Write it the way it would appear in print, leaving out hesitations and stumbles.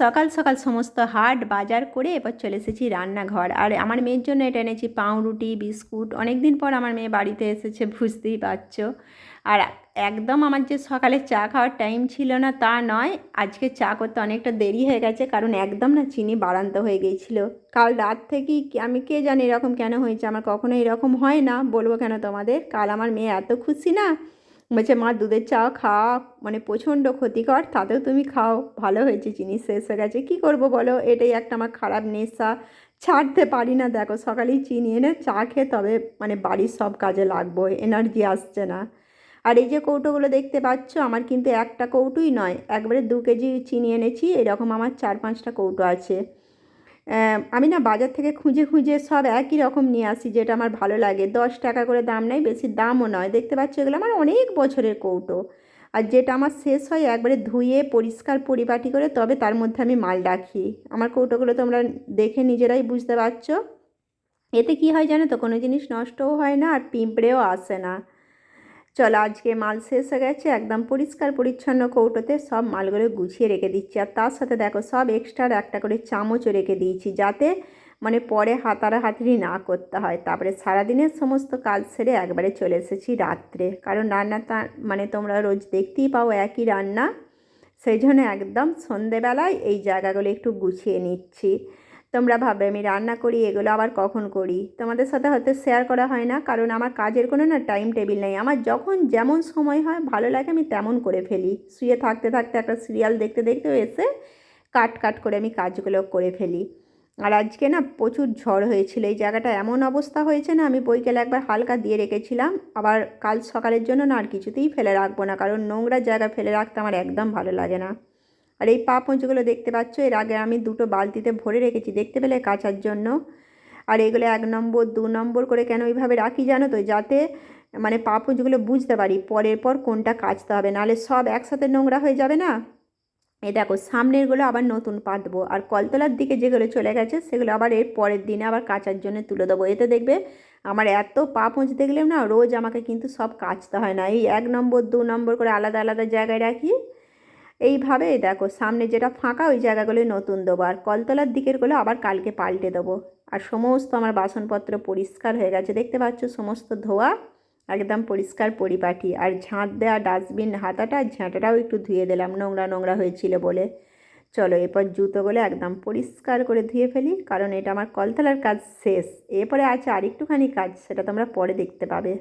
সকাল সকাল সমস্ত হাট বাজার করে এবার চলে এসেছি রান্নাঘর। আর আমার মেয়ের জন্য এটা এনেছি পাউরুটি বিস্কুট। অনেক দিন পর আমার মেয়ে বাড়িতে এসেছে, বুঝতেই পারছো। আর একদম আমার যে সকালে চা খাওয়ার টাইম ছিল না তা নয়, আজকে চা করতে অনেকটা দেরি হয়ে গেছে, কারণ একদম না চিনি বাড়ান্ত হয়ে গিয়েছিল। কাল রাত থেকেই আমি কে জানি এরকম কেন হয়েছে, আমার কখনো এরকম হয় না, বলবো কেন তোমাদের। কাল আমার মেয়ে এত খুশি না, বলছে মা দুধের চা খাওয়া মানে প্রচণ্ড ক্ষতিকর, তাতেও তুমি খাও, ভালো হয়েছে, চিনি শেষ হয়ে গেছে, কী করবো বলো, এটাই একটা আমার খারাপ নেশা, ছাড়তে পারি না। দেখো সকালেই চিনি এনে চা খেয়ে তবে মানে বাড়ির সব কাজে লাগবো, এনার্জি আসছে না। আর এই যে কৌটোগুলো দেখতে পাচ্ছ, আমার কিন্তু একটা কৌটোই নয়, একবারে 2 কেজি চিনি এনেছি, এরকম আমার 4-5টা কৌটো আছে। আমি না বাজার থেকে খুঁজে খুঁজে সব একই রকম নিয়ে আসি, যেটা আমার ভালো লাগে। 10 টাকা করে দাম নেয়, বেশি দামও নয়। দেখতে পাচ্ছ এগুলো আমার অনেক বছরের কৌটো। আর যেটা আমার শেষ হয় একবারে ধুয়ে পরিষ্কার পরিপাটি করে তবে তার মধ্যে আমি মাল রাখি। আমার কৌটোগুলো তোমরা দেখে নিজেরাই বুঝতে পারছো। এতে কি হয় জানো তো, কোনো জিনিস নষ্টও হয় না আর পিঁপড়েও আসে না। চলো, আজকে মাল শেষ হয়ে গেছে, একদম পরিষ্কার পরিচ্ছন্ন কৌটোতে সব মালগুলো গুছিয়ে রেখে দিচ্ছি। আর তার সাথে দেখো সব এক্সট্রা একটা করে চামচও রেখে দিয়েছি, যাতে মানে পরে হাতাড়ি না করতে হয়। তারপরে সারাদিনের সমস্ত কাজ সেরে একবারে চলে এসেছি রাত্রে, কারণ রান্নাটা মানে তোমরা রোজ দেখতেই পাও একই রান্না, সেই জন্য একদম সন্ধেবেলায় এই জায়গাগুলো একটু গুছিয়ে নিচ্ছি। তোমরা ভাববে আমি রান্না করি, এগুলো আবার কখন করি, তোমাদের সাথে হয়তো শেয়ার করা হয় না, কারণ আমার কাজের কোনো না টাইম টেবিল নেই। আমার যখন যেমন সময় হয় ভালো লাগে আমি তেমন করে ফেলি। শুয়ে থাকতে থাকতে একটা সিরিয়াল দেখতে দেখতে এসে কাট কাট করে আমি কাজগুলো করে ফেলি। আর আজকে না প্রচুর ঝড় হয়েছিল, এই জায়গাটা এমন অবস্থা হয়েছে না, আমি বইকেলে একবার হালকা দিয়ে রেখেছিলাম, আবার কাল সকালের জন্য না আর কিছুতেই ফেলে রাখবো না, কারণ নোংরা জায়গা ফেলে রাখতে আমার একদম ভালো লাগে না। আর এই পা পুঁজগুলো দেখতে পাচ্ছ, এর আগে আমি 2টো বালতিতে ভরে রেখেছি, দেখতে পেলে, কাচার জন্য। আর এগুলো 1 নম্বর 2 নম্বর করে কেন এইভাবে রাখি জানো তো, যাতে মানে পা পুঁজগুলো বুঝতে পারি পরের পর কোনটা কাচতে হবে, নাহলে সব একসাথে নোংরা হয়ে যাবে না। এই দেখো সামনেরগুলো আবার নতুন পাতবো, আর কলতলার দিকে যেগুলো চলে গেছে সেগুলো আবার এর পরের দিনে আবার কাচার জন্য তুলে দেবো। এতে দেখবে আমার এত পা পুঁজ দেখলেও না রোজ আমাকে কিন্তু সব কাচতে হয় না, এই 1 নম্বর 2 নম্বর করে আলাদা আলাদা জায়গায় রাখি। এইভাবে দেখো সামনে যেটা ফাঁকা ওই জায়গাগুলোই নতুন দেবো, আর কলতলার দিকেরগুলো আবার কালকে পাল্টে দেবো। আর সমস্ত আমার বাসনপত্র পরিষ্কার হয়ে গেছে, দেখতে পাচ্ছ সমস্ত ধোয়া, একদম পরিষ্কার পরিপাটি। আর ঝাঁট দেওয়া ডাস্টবিন হাতাটা ঝাঁটাটাও একটু ধুয়ে দিলাম, নোংরা নোংরা হয়েছিল বলে। চলো এরপর জুতোগুলো একদম পরিষ্কার করে ধুয়ে ফেলি, কারণ এটা আমার কলতলার কাজ শেষ। এরপরে আছে আরেকটুখানি কাজ, সেটা তোমরা পরে দেখতে পাবে।